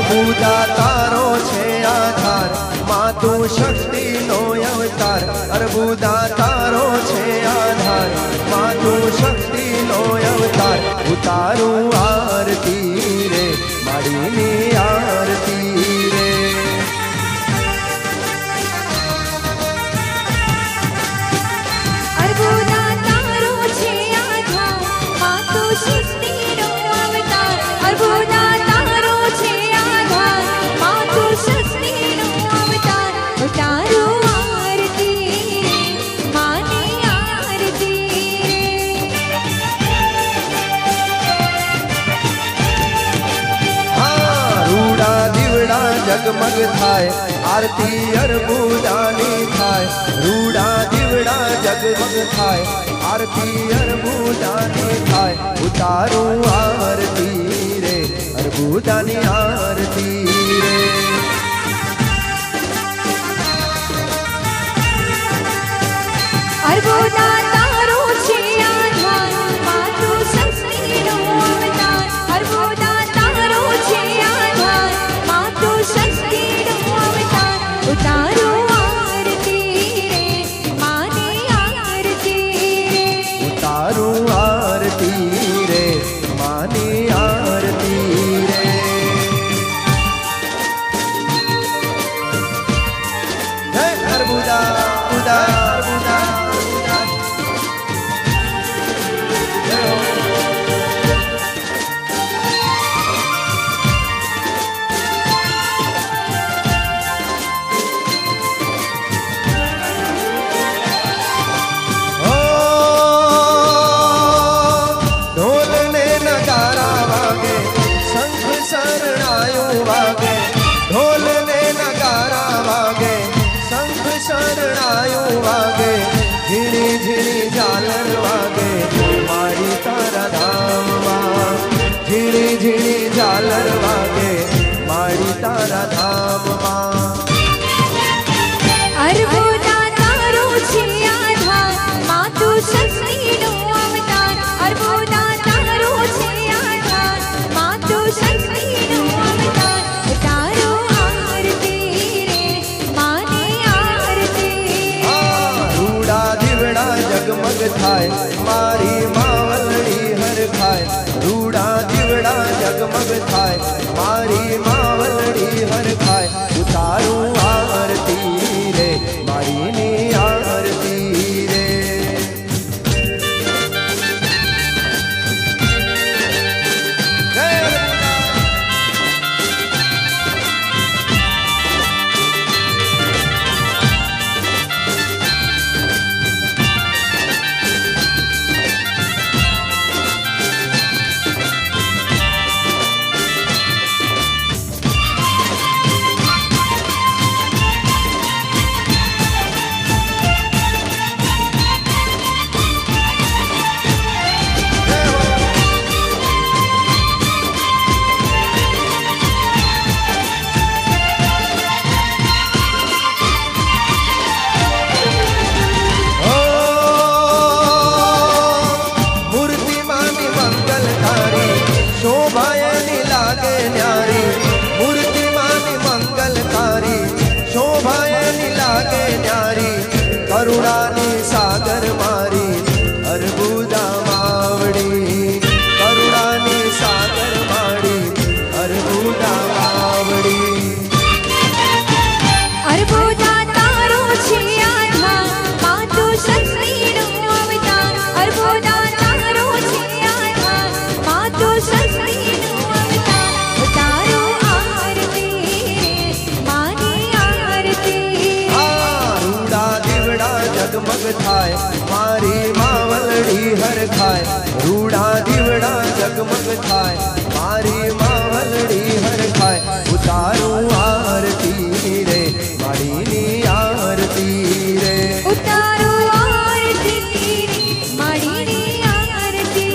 અર્બુદા તારો છે આધાર, માં તું શક્તિનો અવતાર. અર્બુદા તારો છે આધાર, માં તું શક્તિનો અવતાર. ઉતારું આરતી રે માડીની આરતી રે. અર્બુદા તારો છે આધાર, માં તું શક્તિનો અવતાર. અર્બુદા તારો છે આધાર, માં તું શક્તિનો અવતાર. ઉતારો આરતી રે માની આરતી હા રૂડા દીવડા જગમગ થાય, આરતી અર્બુદાની થાય. રૂડા દીવડા જગમગ થાય, આરતી અર્બુદાની થાય. ઉતારું આરતી રે અર્બુદાની આરતી રે. અર્બુદા તારો છે આધાર, માં તું શક્તિનો અવતાર. અર્બુદા તારો છે આધાર, માં તું શક્તિનો અવતાર. ઉતારો આરતી રે માની આરતી રે. ઉતારું આરતી રે માની આરતી રે. જય અર્બુદા અર્બુદા અર્બુદા અર્બુદા. જય હો. ઓ ઢોલ ને નગારા વાગે, શંખ શરણાયું વાગે. ઢોલ ને નગારા વાગે, શંખ શરણાયું વાગે. ઝીણી ઝીણી ઝાલર વાગે મારી તારા ધામમાં. ઝીણી ઝીણી ઝાલર વાગે મારી તારા ધામમાં. અર્બુદા તારો છે આધાર, માં તું શક્તિનો અવતાર. અર્બુદા તારો છે આધાર, માં તું શક્તિનો અવતાર. ઉતારો આરતી રે માની આરતી. આ રૂડા દીવડા જગમગ થાય, મારી માવલડી હર ખાય. રૂડા દીવડા જગમગ થાય, મારી માવલડી હર ખાય. ઉતારું આરતી રે મારીની આરતી રે. જય અર્બુદા. ઓ મૂર્તિમાની મંગલકારી, શોભાયની લાગે ન્યારી. મૂર્તિમાની મંગલકારી, શોભાયની લાગે ન્યારી. કરુણાની સાગર મારી અર્બુદા માવડી. કરુણાની સાગર મારી અર્બુદા માવડી. અર્બુદા તારો છે આધાર, માં તું શક્તિનો અવતાર. અર્બુદા તારો છે આધાર, માં તું શક્તિનો અવતાર. ઉતારો આરતી રે માની આરતી. આ રૂડા દીવડા જગમગ થાય, મારી માવલડી હર ખાય. રૂડા દીવડા જગમગ થાય, મારી માવલડી હર ખાય. ઉતારું આરતી રે માડીની આરતી રે. ઉતારો આરતી રે માડીની આરતી.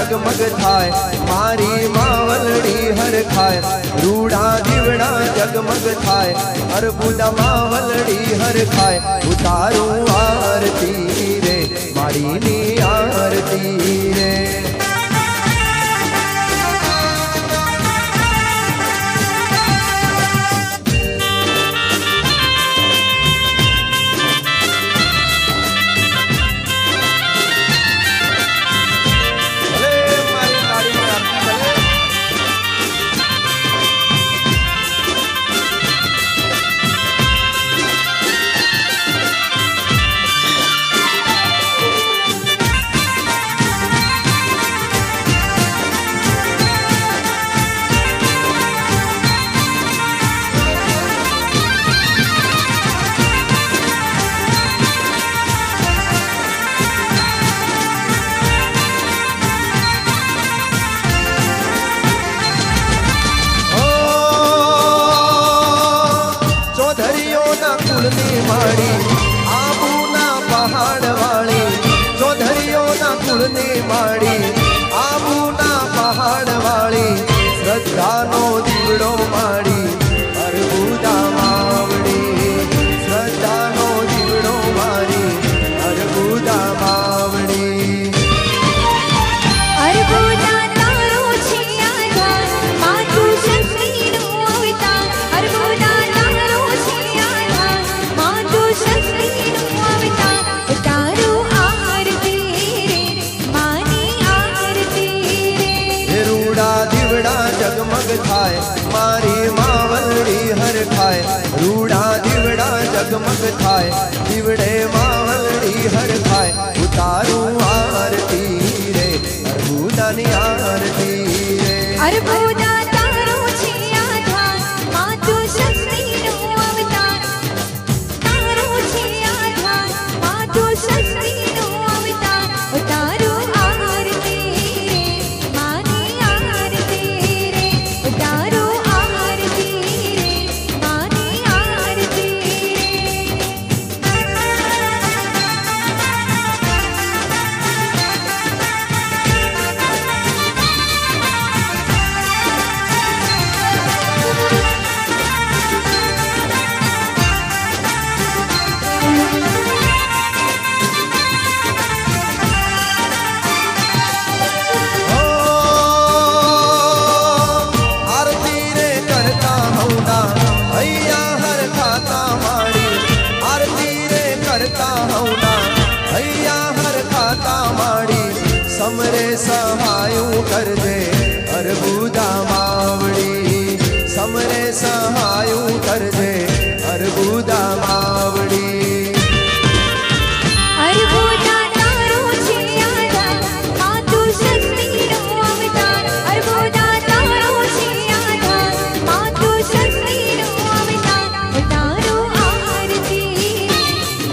જગમગ થાય મારી માવલડી હરખાય રૂડા દીવડા જગમગ થાય અર્બુદા માવલડી હરખાય ઉતારું આરતી રે મારીની આરતી રે માડી આબુના પહાડ વાળી ચૌધરીઓના કુળની માડી આબુના પહાડ વાળી શ્રદ્ધાનો દીવડો માડી અર્બુદા માવડી શ્રદ્ધાનો દીવડો મારી અર્બુદા માવડી અર્બુદા તારો છે આધાર માતું શક્તિનું અવતાર અર્બુદા તારો છે આધાર માતું શક્તિનું અવતાર તારું આરતી રે માની આરતી રે રૂડા દીવડા જગમગ થાય મારી માવલડી હરખાય રૂડા દીવડા જગમગ થાય દીવડે માવલડી હરખાય ઉતારું આરતી રે અર્બુદાની આરતી રે અર્બુદા તારો છે આધાર માતું શક્તિનું અવતાર તારો છે આધાર માતું શક્તિનું અવતાર તારું આરતી રે માની આરતી રે તારું આરતી રે માની આરતી આરતી રે કરતા હૌડા હૈયા હરખાતા માડી આરતી રે કરતા હૌડા હૈયા હરખાતા માડી સમરે સહાયું કરજે અર્બુદા માવડી સમરે સહાયું કરજે અર્બુદા માવડી અર્બુદા તારો છે આધાર માતું શક્તિનું અવતાર અર્બુદા તારો છે આધાર માતું શક્તિનું અવતાર તારું આરતી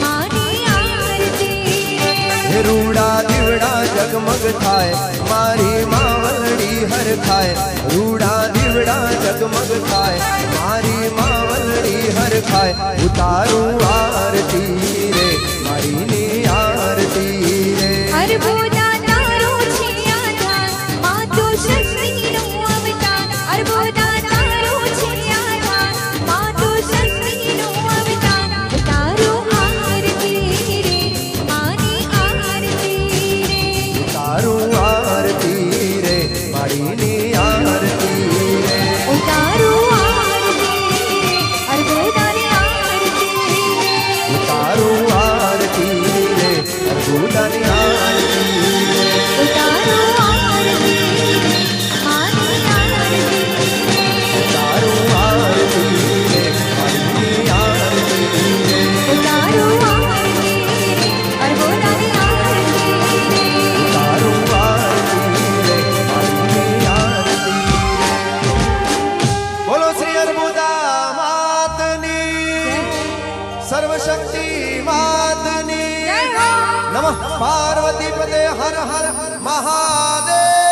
માની આરતી રૂડા દીવડા જગમગ થાય મારી માવલડી હરખાય રૂડા દીવડા જગમગ થાય મારી માવલડી હરખાય ઉતારું આરતી રે મારીની આરતી રે અર્બુદા તારો છે આધાર માતું શક્તિનું અવતાર અર્બુદા તારો છે આધાર માતું શક્તિનું અવતાર તારું આરતી રે માની આરતી રે ઉતારું આરતી રે મારીની આરતી રે ઉતારું આરતી રે અર્બુદાની આરતી રે ઉતારું આરતી રે અર્બુદાની આરતી રે ઉતારું આરતી રે માની આરતી રે ઉતારું આરતી રે મારીની આરતી રે ઉતારું આરતી રે અર્બુદાની આરતી રે ઉતારું આરતી રે મારીની આરતી રે બોલો શ્રી અર્બુદા માતની સર્વશક્તિ માતની જય હો નમઃ પાર્વતી પદે હર હર મહાદેવ